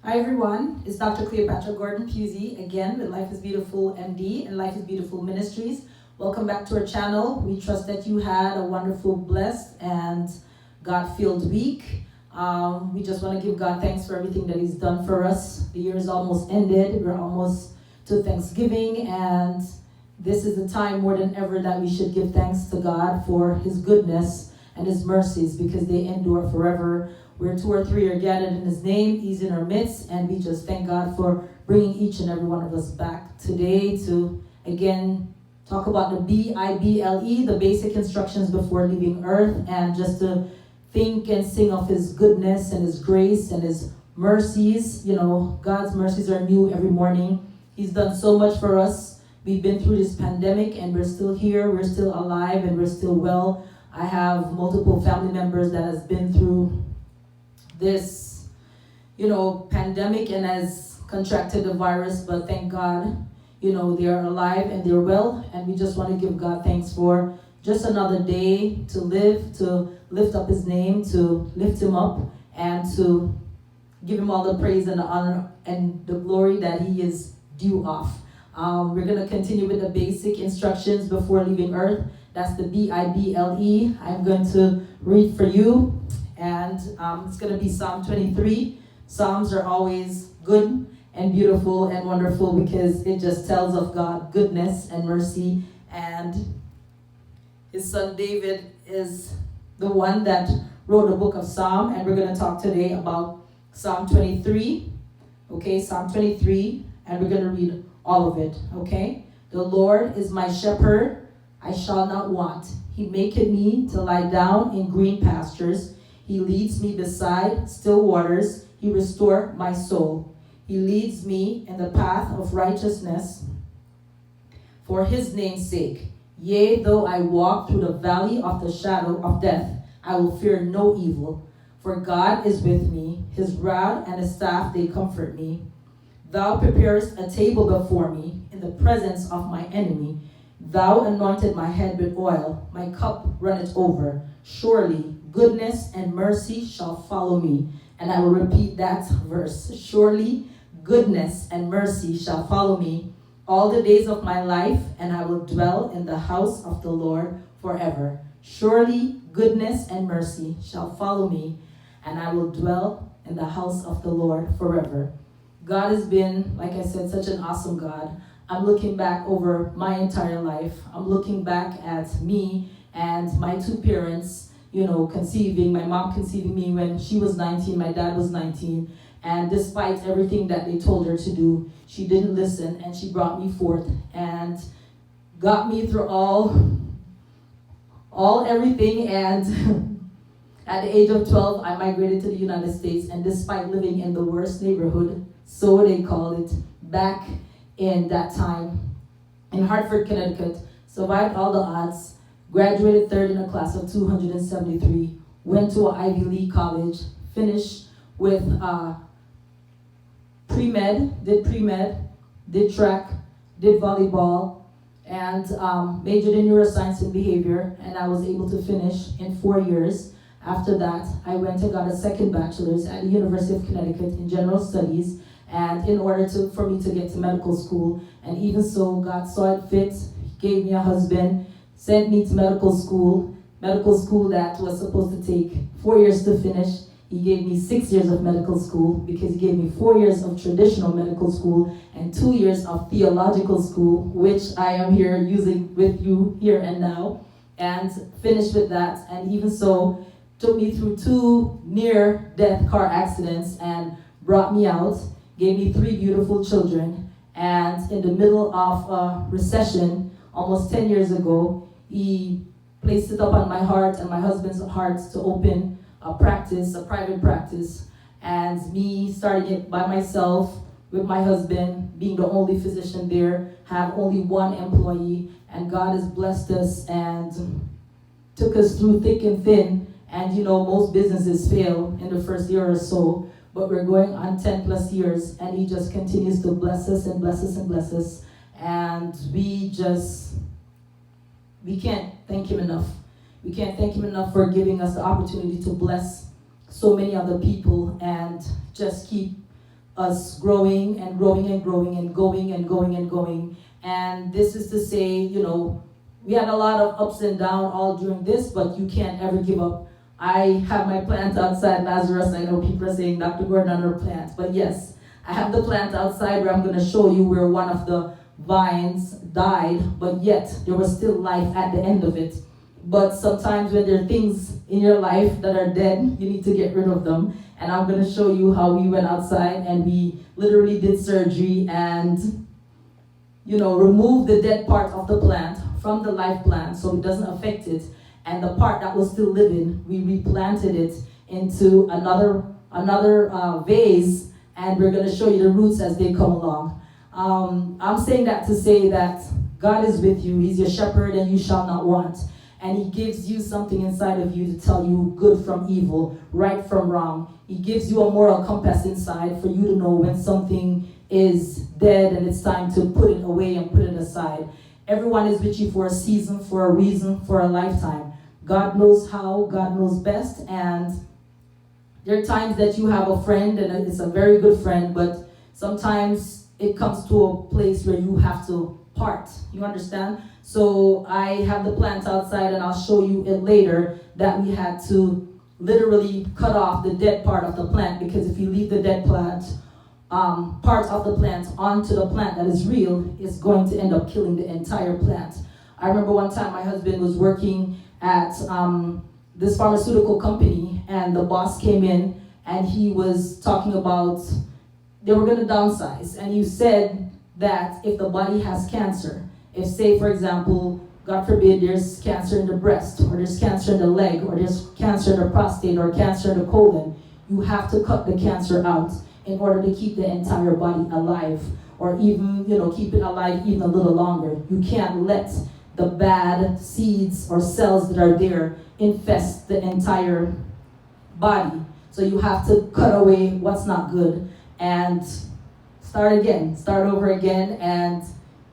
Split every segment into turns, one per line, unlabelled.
Hi everyone, it's Dr. Cleopatra Gordon-Pusey again with Life is Beautiful MD and Life is Beautiful Ministries. Welcome back to our channel. We trust that you had a wonderful, blessed, and God-filled week. We just want to give God thanks for everything that He's done for us. The year is almost ended. We're almost to Thanksgiving, and this is the time more than ever that we should give thanks to God for His goodness and His mercies because they endure forever. Where 2 or 3 are gathered in His name, He's in our midst, and we just thank God for bringing each and every one of us back today to, again, talk about the BIBLE, the basic instructions before leaving earth, and just to think and sing of His goodness and His grace and His mercies. You know, God's mercies are new every morning. He's done so much for us. We've been through this pandemic, and we're still here, we're still alive, and we're still well. I have multiple family members that has been through this, pandemic and has contracted the virus, but thank God, they are alive and they're well, and we just want to give God thanks for just another day to live, to lift up His name, to lift Him up, and to give Him all the praise and the honor and the glory that He is due of. We're going to continue with the basic instructions before leaving earth. That's the BIBLE. I'm going to read for you. And it's going to be Psalm 23. Psalms are always good and beautiful and wonderful because it just tells of God's goodness and mercy. And His son David is the one that wrote the book of Psalm. And we're going to talk today about Psalm 23. Okay, Psalm 23. And we're going to read all of it. Okay. The Lord is my shepherd. I shall not want. He maketh me to lie down in green pastures. He leads me beside still waters. He restores my soul. He leads me in the path of righteousness for His name's sake. Yea, though I walk through the valley of the shadow of death, I will fear no evil. For God is with me. His rod and His staff, they comfort me. Thou preparest a table before me in the presence of my enemy. Thou anointed my head with oil. My cup runneth over. Surely goodness and mercy shall follow me. And I will repeat that verse. Surely goodness and mercy shall follow me all the days of my life, and I will dwell in the house of the Lord forever. Surely goodness and mercy shall follow me, and I will dwell in the house of the Lord forever. God has been, like I said, such an awesome God. I'm looking back over my entire life. I'm looking back at me and my 2 parents, conceiving, my mom conceiving me when she was 19, my dad was 19, and despite everything that they told her to do, she didn't listen, and she brought me forth and got me through everything, and at the age of 12, I migrated to the United States, and despite living in the worst neighborhood, so they call it, back in that time, in Hartford, Connecticut, survived all the odds, graduated 3rd in a class of 273, went to an Ivy League college, finished with pre-med, did track, did volleyball, and majored in neuroscience and behavior, and I was able to finish in 4 years. After that, I went and got a second bachelor's at the University of Connecticut in general studies, and in order for me to get to medical school, and even so, God saw it fit, gave me a husband, sent me to medical school that was supposed to take 4 years to finish. He gave me 6 years of medical school because he gave me 4 years of traditional medical school and 2 years of theological school, which I am here using with you here and now, and finished with that. And even so, took me through 2 near-death car accidents and brought me out, gave me 3 beautiful children, and in the middle of a recession, almost 10 years ago, He placed it up on my heart and my husband's heart to open a private practice, and me starting it by myself with my husband, being the only physician there, have only 1 employee, and God has blessed us and took us through thick and thin, and most businesses fail in the first year or so, but we're going on 10 plus years, and He just continues to bless us and bless us and bless us, and we can't thank Him enough. We can't thank Him enough for giving us the opportunity to bless so many other people and just keep us growing and growing and growing and going and going and going. And this is to say, you know, we had a lot of ups and downs all during this, but you can't ever give up. I have my plant outside, Lazarus. I know people are saying Dr. Gordon on her plant, but yes, I have the plant outside where I'm going to show you where one of the vines died, but yet there was still life at the end of it. But sometimes when there are things in your life that are dead, you need to get rid of them. And I'm going to show you how we went outside and we literally did surgery and, you know, removed the dead part of the plant from the life plant so it doesn't affect it. And the part that was still living, we replanted it into another vase, and we're going to show you the roots as they come along. I'm saying that to say that God is with you. He's your shepherd and you shall not want. And he gives you something inside of you to tell you good from evil, right from wrong. He gives you a moral compass inside for you to know when something is dead and it's time to put it away and put it aside. Everyone is with you for a season, for a reason, for a lifetime. God knows how, God knows best, and there are times that you have a friend and it's a very good friend, but sometimes it comes to a place where you have to part. You understand? So I have the plant outside and I'll show you it later that we had to literally cut off the dead part of the plant, because if you leave the dead plant, part of the plant onto the plant that is real, it's going to end up killing the entire plant. I remember one time my husband was working at this pharmaceutical company, and the boss came in and he was talking about they were going to downsize, and he said that if the body has cancer, if say for example, God forbid, there's cancer in the breast, or there's cancer in the leg, or there's cancer in the prostate, or cancer in the colon, you have to cut the cancer out in order to keep the entire body alive, or even, you know, keep it alive even a little longer. You can't let the bad seeds or cells that are there infest the entire body. So you have to cut away what's not good and start over again, and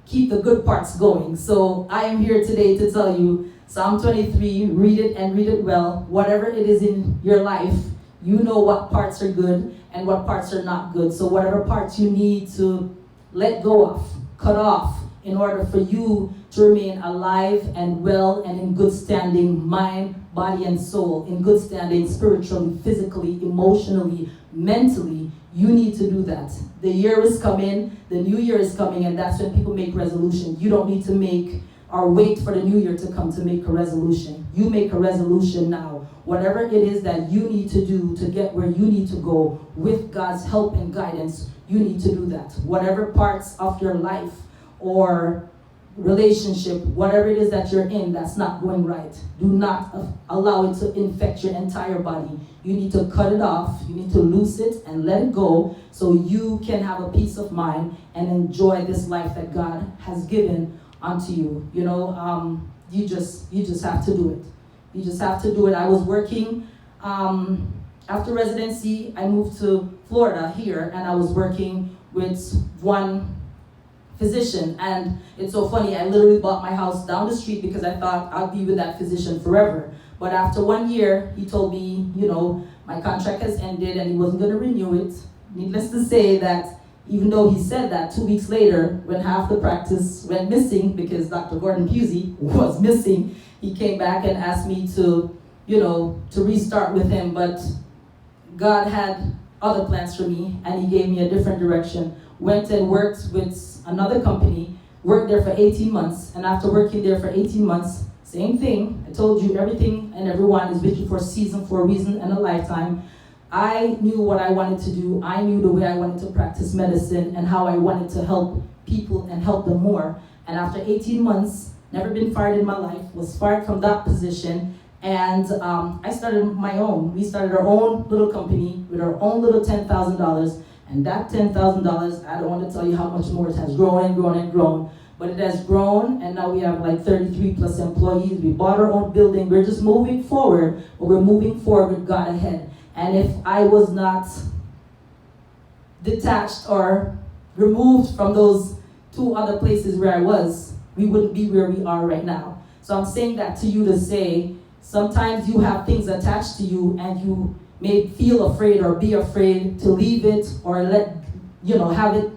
keep the good parts going. So I am here today to tell you Psalm 23, read it and read it well. Whatever it is in your life, you know what parts are good and what parts are not good. So whatever parts you need to let go of, cut off, in order for you to remain alive and well and in good standing, mind, body, and soul, in good standing spiritually, physically, emotionally, mentally, you need to do that. The year is coming, the new year is coming, and that's when people make resolutions. You don't need to make or wait for the new year to come to make a resolution. You make a resolution now. Whatever it is that you need to do to get where you need to go with God's help and guidance, you need to do that. Whatever parts of your life or relationship, whatever it is that you're in that's not going right, do not allow it to infect your entire body. You need to cut it off, you need to loose it and let it go so you can have a peace of mind and enjoy this life that God has given unto you. You know, you just have to do it. You just have to do it. I was working, after residency, I moved to Florida here, and I was working with one physician, and it's so funny, I literally bought my house down the street because I thought I'd be with that physician forever. But after 1 year, he told me, you know, my contract has ended and he wasn't going to renew it. Needless to say that even though he said that, 2 weeks later, when half the practice went missing because Dr. Gordon-Pusey was missing, he came back and asked me to, you know, to restart with him. But God had other plans for me, and he gave me a different direction. Went and worked with another company, worked there for 18 months, and after working there for 18 months, same thing. I told you, everything and everyone is with you for a season, for a reason, and a lifetime. I knew what I wanted to do. I knew the way I wanted to practice medicine and how I wanted to help people and help them more. And after 18 months, never been fired in my life, was fired from that position, and I started my own. We started our own little company with our own little $10,000. And that $10,000, I don't want to tell you how much more it has grown and grown and grown, but it has grown, and now we have like 33 plus employees. We bought our own building. We're just moving forward, but we're moving forward with God ahead. And if I was not detached or removed from those 2 other places where I was, we wouldn't be where we are right now. So I'm saying that to you to say, sometimes you have things attached to you and you may feel afraid or be afraid to leave it or let have it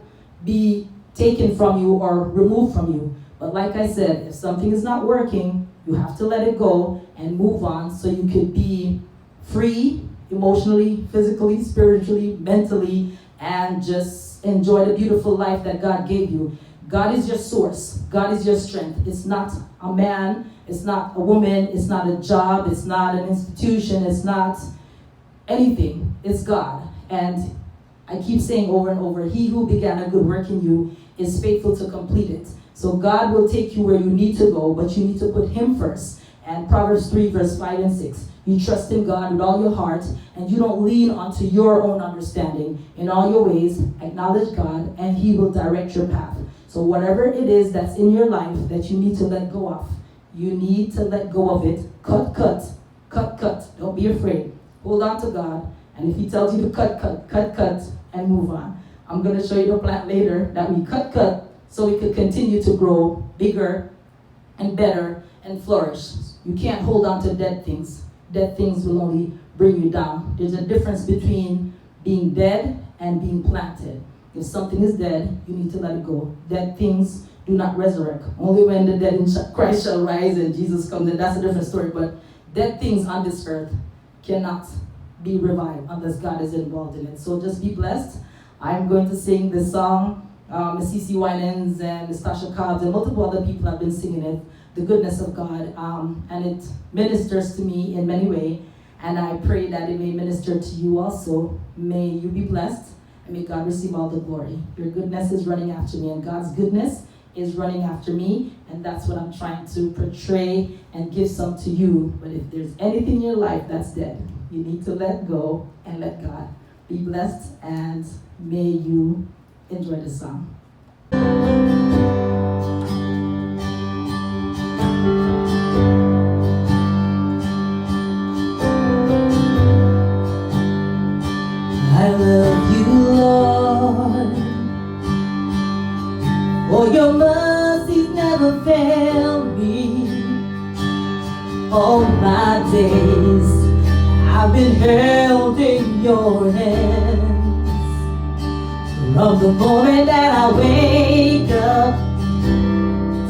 be taken from you or removed from you. But like I said, if something is not working, you have to let it go and move on so you could be free emotionally, physically, spiritually, mentally, and just enjoy the beautiful life that God gave you. God is your source. God is your strength. It's not a man. It's not a woman. It's not a job. It's not an institution. It's not anything. It's God. And I keep saying over and over, he who began a good work in you is faithful to complete it. So God will take you where you need to go, but you need to put him first. And Proverbs 3, verse 5 and 6. You trust in God with all your heart, and you don't lean onto your own understanding. In all your ways, acknowledge God, and he will direct your path. So whatever it is that's in your life that you need to let go of, you need to let go of it. Cut. Don't be afraid. Hold on to God. And if he tells you to cut, and move on. I'm going to show you the plant later that we cut, so we could continue to grow bigger and better and flourish. You can't hold on to dead things. Dead things will only bring you down. There's a difference between being dead and being planted. If something is dead, you need to let it go. Dead things do not resurrect. Only when the dead in Christ shall rise and Jesus comes in. That's a different story. But dead things on this earth cannot be revived unless God is involved in it. So just be blessed. I'm going to sing this song. Cece Winans and Tasha Cobbs and multiple other people have been singing it. The goodness of God, and it ministers to me in many ways, and I pray that it may minister to you also. May you be blessed, and may God receive all the glory. Your goodness is running after me, and God's goodness is running after me, and that's what I'm trying to portray and give some to you. But if there's anything in your life that's dead, you need to let go and let God. Be blessed, and may you enjoy the song. I love you, Lord, for your mercies never fail me. All my days I've been held in your hands. From the moment that I wake up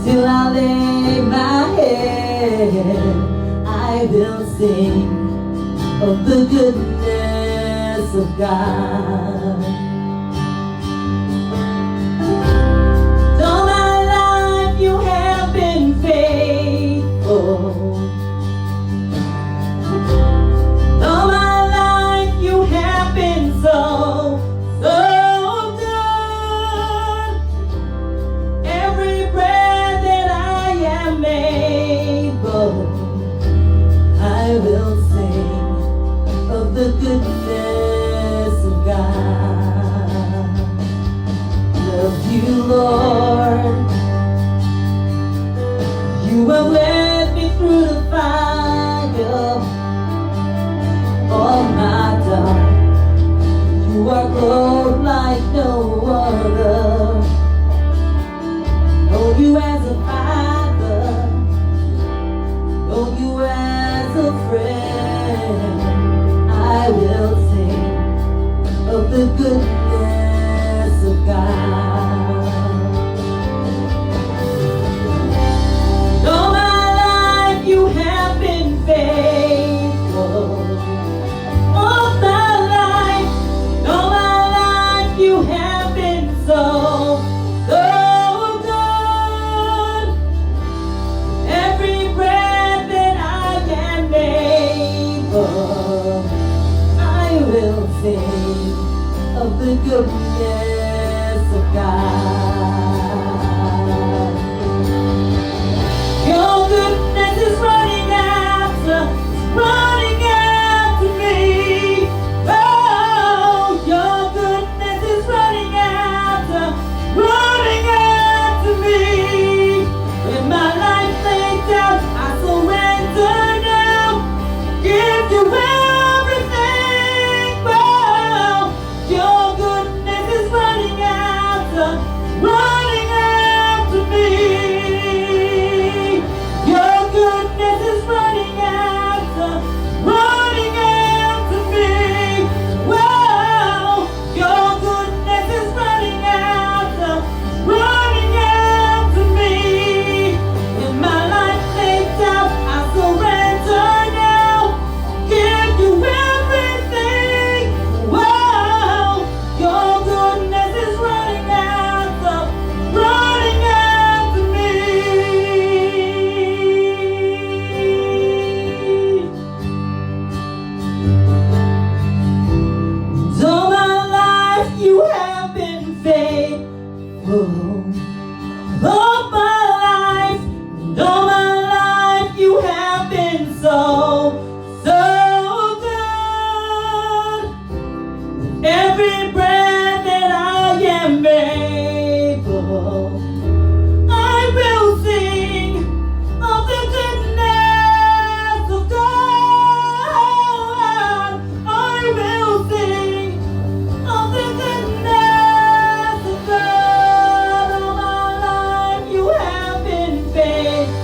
till I lay my head, I will sing of the goodness of God. All my life you have been faithful. All my life you have been so good. Every breath that I am able, I will sing of the goodness of God. Love you, Lord. You have led me through the fire, all my dark. You are close like no other. Know you as a father, know you as a friend. I will sing of the goodness of God. All my life you have been faithful. All my life you have been so good. Every breath that I am able, I will sing of the goodness of God. Your goodness is running after me. Oh, your goodness is running after me. When my life laid down, I surrender now. Give you everything. Oh, your goodness is running after me. faithful. All my life, you have been so, so good. Every breath that I am able, I will sing of the goodness of God. I will sing of the goodness of God. All my life you have been faithful.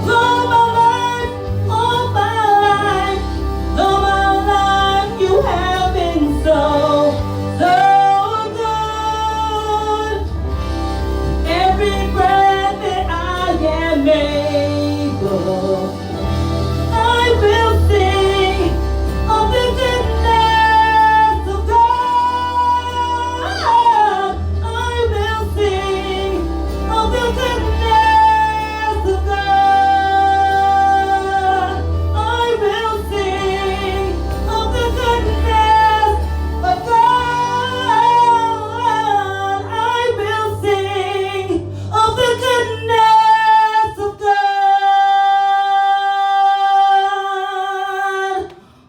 All my life, all my life you have been so, so good. Every breath that I am able, I will sing of the goodness of God. I will sing of the goodness of God. I will sing of the goodness of God. I will sing of the goodness of God.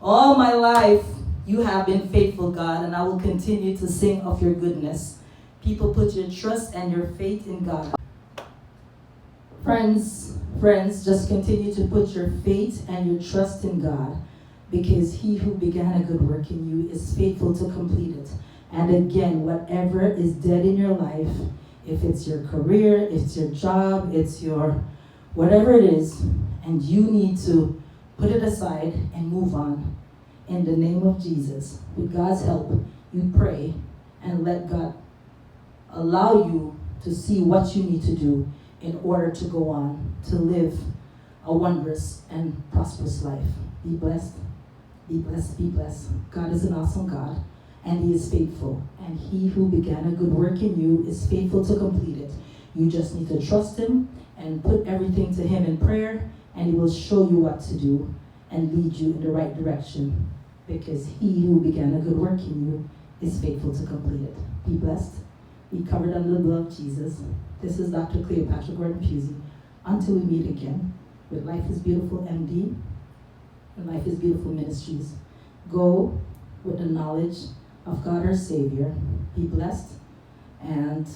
All my life, you have been faithful, God, and I will continue to sing of your goodness. People, put your trust and your faith in God. Friends, just continue to put your faith and your trust in God, because he who began a good work in you is faithful to complete it. And again, whatever is dead in your life, if it's your career, it's your job, it's your whatever it is, and you need to put it aside and move on. In the name of Jesus, with God's help, you pray and let God allow you to see what you need to do in order to go on, to live a wondrous and prosperous life. Be blessed, be blessed, be blessed. God is an awesome God, and he is faithful. And he who began a good work in you is faithful to complete it. You just need to trust him and put everything to him in prayer, and he will show you what to do and lead you in the right direction, because he who began a good work in you is faithful to complete it. Be blessed. Be covered under the blood of Jesus. This is Dr. Cleopatra Gordon-Pusey. Until we meet again with Life is Beautiful MD and Life is Beautiful Ministries. Go with the knowledge of God our Savior. Be blessed, and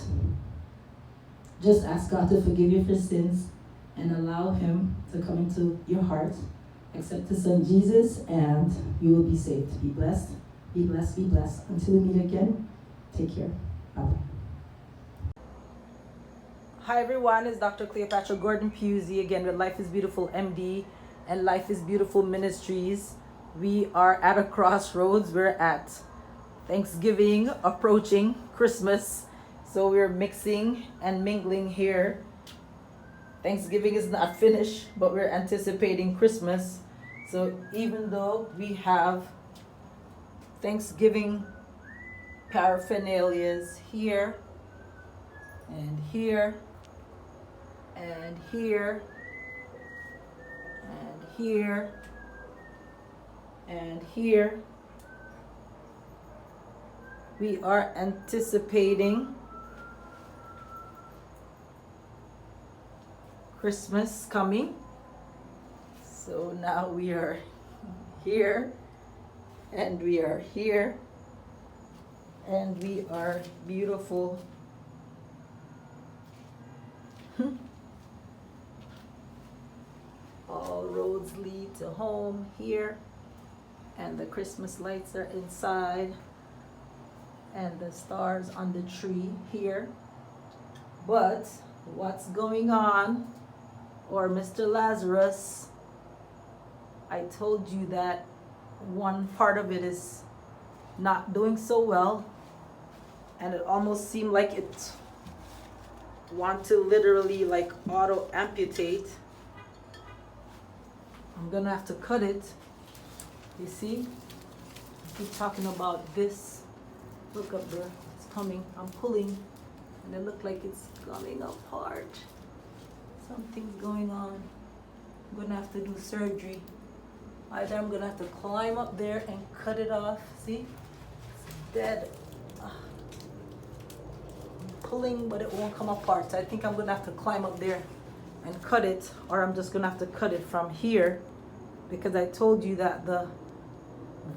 just ask God to forgive you for sins and allow him to come into your heart. Accept his son Jesus, and you will be saved. Be blessed, be blessed, be blessed. Until we meet again, take care. Bye-bye. Hi everyone, it's Dr. Cleopatra Gordon-Pusey again with Life is Beautiful MD and Life is Beautiful Ministries. We are at a crossroads. We're at Thanksgiving, approaching Christmas. So we're mixing and mingling here. Thanksgiving is not finished, but we're anticipating Christmas. So even though we have Thanksgiving paraphernalias here and here and here and here and here, we are anticipating Christmas coming. So now we are here, and we are here, and we are beautiful. All roads lead to home here, and the Christmas lights are inside, and the stars on the tree here. But what's going on? Or Mr. Lazarus, I told you that one part of it is not doing so well, and it almost seemed like it want to literally like auto amputate. I'm gonna have to cut it. You see? I keep talking about this. Look up there, it's coming. I'm pulling, and it looked like it's coming apart. Something's going on. I'm gonna have to do surgery. Either I'm gonna have to climb up there and cut it off. See? It's dead. pulling, but it won't come apart. I think I'm gonna have to climb up there and cut it, or I'm just gonna have to cut it from here, because I told you that the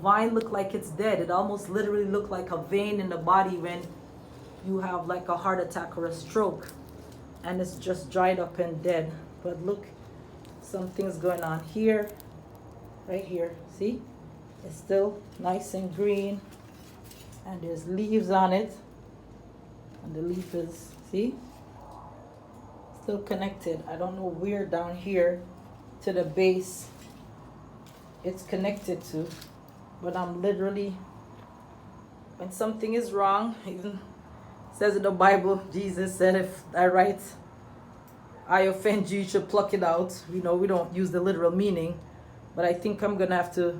vine looked like it's dead. It almost literally looked like a vein in the body when you have like a heart attack or a stroke, and it's just dried up and dead. But look, something's going on here, right here. See, it's still nice and green, and there's leaves on it, and the leaf is, see, still connected. I don't know where down here to the base it's connected to, but I'm literally, when something is wrong, even says in the Bible, Jesus said, if I offend you, you should pluck it out. We know we don't use the literal meaning, but I think I'm gonna have to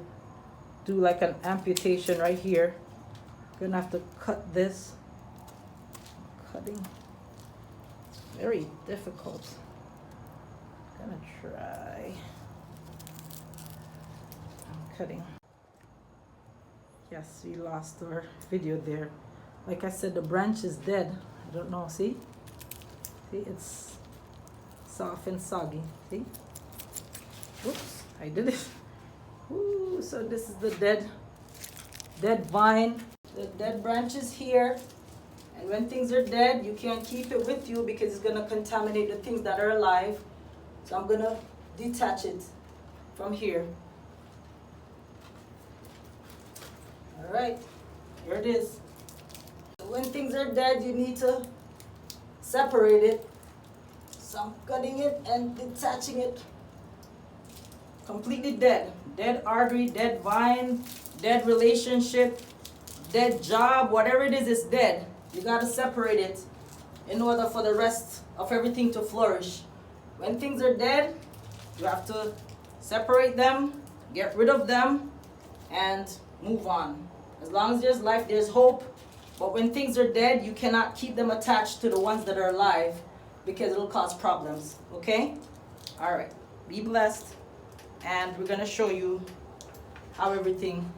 do like an amputation right here. Gonna have to cut this. Cutting, very difficult. Gonna try. I'm cutting. Yes, we lost our video there. Like I said, the branch is dead. I don't know, see? See, it's soft and soggy, see? Oops, I did it. Ooh, so this is the dead vine. The dead branch is here. And when things are dead, you can't keep it with you because it's gonna contaminate the things that are alive. So I'm gonna detach it from here. All right, here it is. When things are dead, you need to separate it. So I'm cutting it and detaching it. Completely dead. Dead artery, dead vine, dead relationship, dead job, whatever it is, it's dead. You gotta separate it in order for the rest of everything to flourish. When things are dead, you have to separate them, get rid of them, and move on. As long as there's life, there's hope. But when things are dead, you cannot keep them attached to the ones that are alive because it'll cause problems, okay? All right, be blessed. And we're gonna show you how everything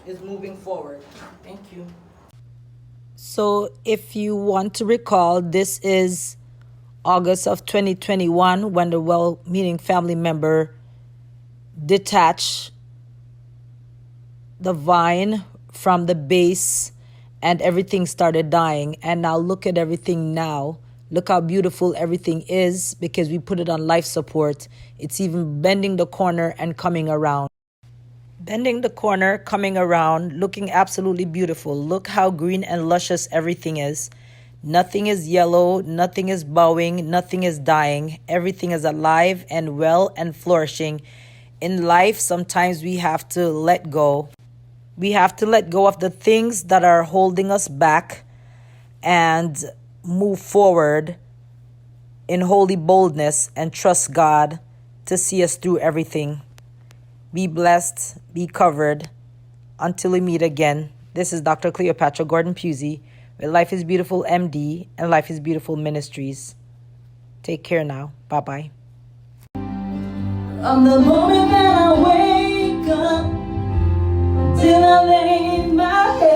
is moving forward. Thank you. So if you want to recall, this is August of 2021 when the well-meaning family member detached the vine from the base and everything started dying. And now look at everything now. Look how beautiful everything is because we put it on life support. It's even bending the corner and coming around. Bending the corner, coming around, looking absolutely beautiful. Look how green and luscious everything is. Nothing is yellow, nothing is bowing, nothing is dying. Everything is alive and well and flourishing. In life, sometimes we have to let go. We have to let go of the things that are holding us back and move forward in holy boldness and trust God to see us through everything. Be blessed, be covered. Until we meet again, this is Dr. Cleopatra Gordon-Pusey with Life is Beautiful MD and Life is Beautiful Ministries. Take care now. Bye-bye. From the moment that I wake up till I lay in my head,